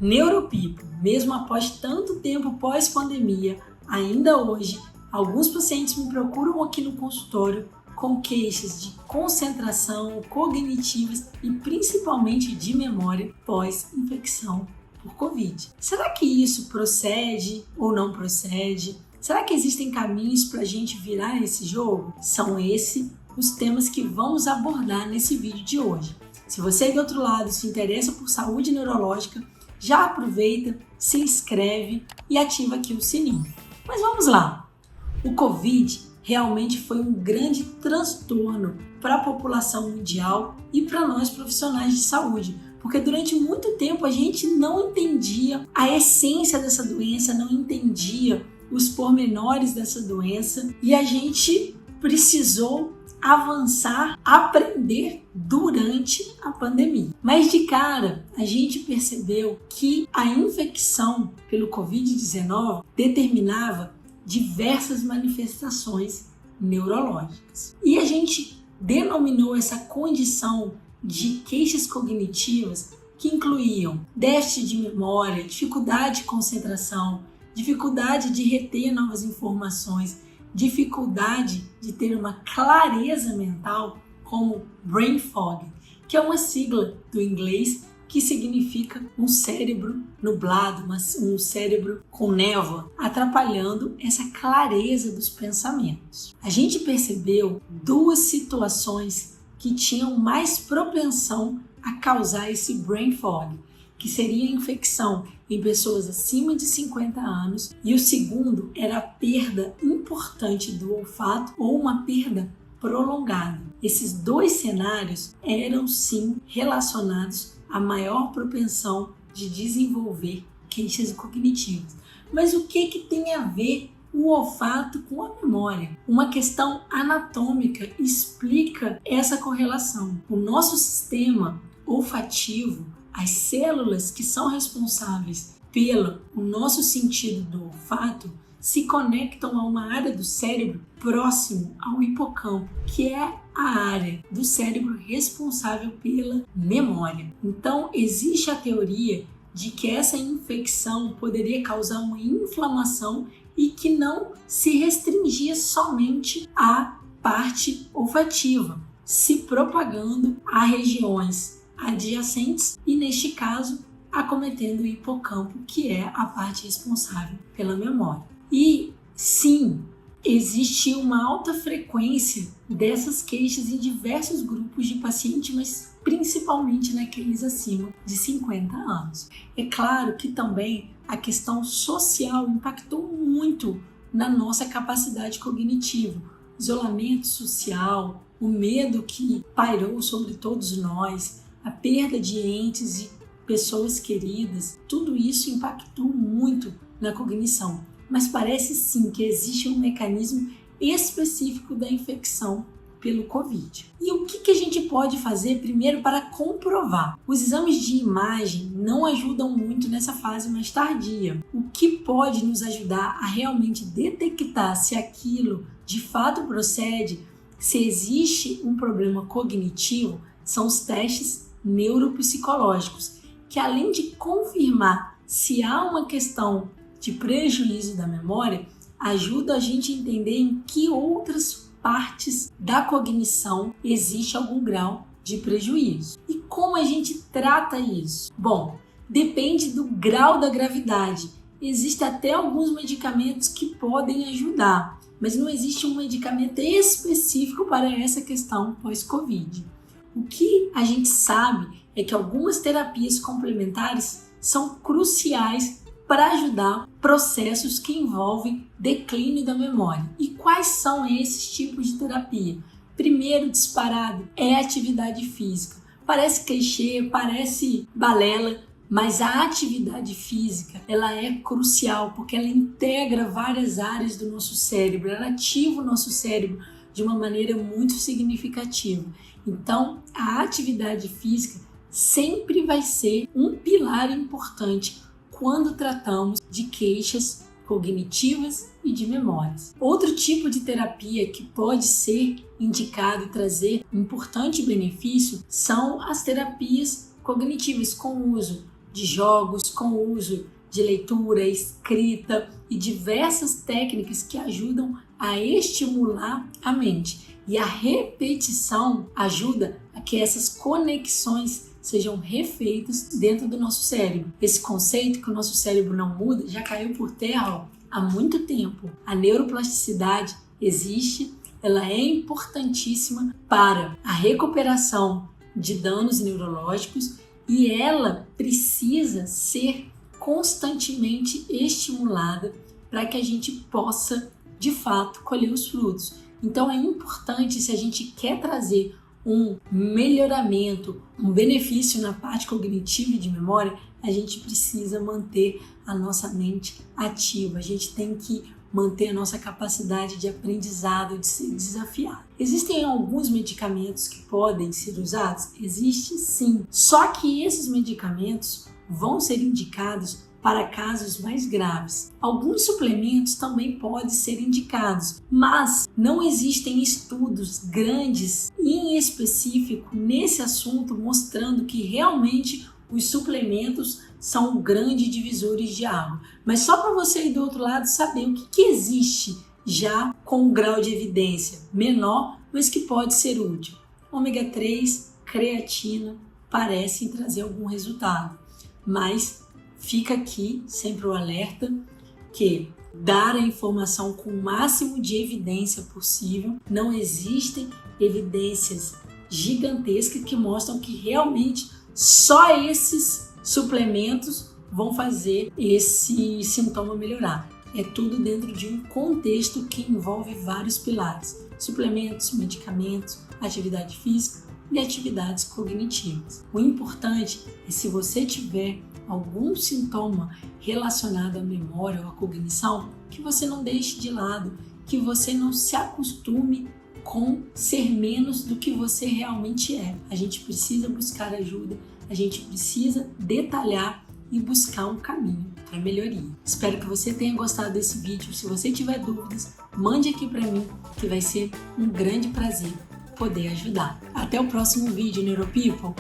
Neuropeople, mesmo após tanto tempo pós-pandemia, ainda hoje, alguns pacientes me procuram aqui no consultório com queixas de concentração, cognitivas e principalmente de memória pós-infecção por Covid. Será que isso procede ou não procede? Será que existem caminhos para a gente virar esse jogo? São esses os temas que vamos abordar nesse vídeo de hoje. Se você do outro lado se interessa por saúde neurológica, já aproveita, se inscreve e ativa aqui o sininho. Mas vamos lá! O Covid realmente foi um grande transtorno para a população mundial e para nós profissionais de saúde, porque durante muito tempo a gente não entendia a essência dessa doença, não entendia os pormenores dessa doença e a gente precisou avançar, aprender durante a pandemia. Mas de cara, a gente percebeu que a infecção pelo Covid-19 determinava diversas manifestações neurológicas. E a gente denominou essa condição de queixas cognitivas que incluíam déficit de memória, dificuldade de concentração, dificuldade de reter novas informações, dificuldade de ter uma clareza mental, como brain fog, que é uma sigla do inglês que significa um cérebro nublado, um cérebro com névoa, atrapalhando essa clareza dos pensamentos. A gente percebeu duas situações que tinham mais propensão a causar esse brain fog, que seria a infecção em pessoas acima de 50 anos e o segundo era a perda importante do olfato ou uma perda prolongada. Esses dois cenários eram sim relacionados à maior propensão de desenvolver queixas cognitivas. Mas o que tem a ver o olfato com a memória? Uma questão anatômica explica essa correlação. O nosso sistema olfativo, as células que são responsáveis pelo nosso sentido do olfato, se conectam a uma área do cérebro próximo ao hipocampo, que é a área do cérebro responsável pela memória. Então, existe a teoria de que essa infecção poderia causar uma inflamação e que não se restringia somente à parte olfativa, se propagando a regiões adjacentes e, neste caso, acometendo o hipocampo, que é a parte responsável pela memória. E sim, existe uma alta frequência dessas queixas em diversos grupos de pacientes, mas principalmente naqueles acima de 50 anos. É claro que também a questão social impactou muito na nossa capacidade cognitiva. O isolamento social, o medo que pairou sobre todos nós, a perda de entes e pessoas queridas, tudo isso impactou muito na cognição. Mas parece sim que existe um mecanismo específico da infecção pelo Covid. E o que a gente pode fazer primeiro para comprovar? Os exames de imagem não ajudam muito nessa fase mais tardia. O que pode nos ajudar a realmente detectar se aquilo de fato procede, se existe um problema cognitivo, são os testes neuropsicológicos, que além de confirmar se há uma questão de prejuízo da memória, ajuda a gente a entender em que outras partes da cognição existe algum grau de prejuízo. E como a gente trata isso? Bom, depende do grau da gravidade. Existem até alguns medicamentos que podem ajudar, mas não existe um medicamento específico para essa questão pós-Covid. O que a gente sabe é que algumas terapias complementares são cruciais para ajudar processos que envolvem declínio da memória. E quais são esses tipos de terapia? Primeiro disparado é a atividade física. Parece clichê, parece balela, mas a atividade física ela é crucial porque ela integra várias áreas do nosso cérebro, ela ativa o nosso cérebro de uma maneira muito significativa. Então, a atividade física sempre vai ser um pilar importante quando tratamos de queixas cognitivas e de memórias. Outro tipo de terapia que pode ser indicado e trazer importante benefício são as terapias cognitivas com o uso de jogos com o uso de leitura, escrita e diversas técnicas que ajudam a estimular a mente. E a repetição ajuda a que essas conexões sejam refeitas dentro do nosso cérebro. Esse conceito que o nosso cérebro não muda já caiu por terra há muito tempo. A neuroplasticidade existe, ela é importantíssima para a recuperação de danos neurológicos e ela precisa ser constantemente estimulada para que a gente possa, de fato, colher os frutos. Então é importante, se a gente quer trazer um melhoramento, um benefício na parte cognitiva e de memória, a gente precisa manter a nossa mente ativa. A gente tem que manter a nossa capacidade de aprendizado, de ser desafiado. Existem alguns medicamentos que podem ser usados? Existe sim. Só que esses medicamentos vão ser indicados para casos mais graves. Alguns suplementos também podem ser indicados, mas não existem estudos grandes e em específico nesse assunto mostrando que realmente os suplementos são grandes divisores de água. Mas só para você aí do outro lado saber o que existe já com um grau de evidência menor, mas que pode ser útil. Ômega 3, creatina parecem trazer algum resultado, mas fica aqui sempre o alerta que dar a informação com o máximo de evidência possível. Não existem evidências gigantescas que mostram que realmente só esses suplementos vão fazer esse sintoma melhorar. É tudo dentro de um contexto que envolve vários pilares: suplementos, medicamentos, atividade física e atividades cognitivas. O importante é, se você tiver algum sintoma relacionado à memória ou à cognição, que você não deixe de lado, que você não se acostume com ser menos do que você realmente é. A gente precisa buscar ajuda, a gente precisa detalhar e buscar um caminho para melhoria. Espero que você tenha gostado desse vídeo. Se você tiver dúvidas, mande aqui para mim, que vai ser um grande prazer poder ajudar. Até o próximo vídeo, NeuroPeople!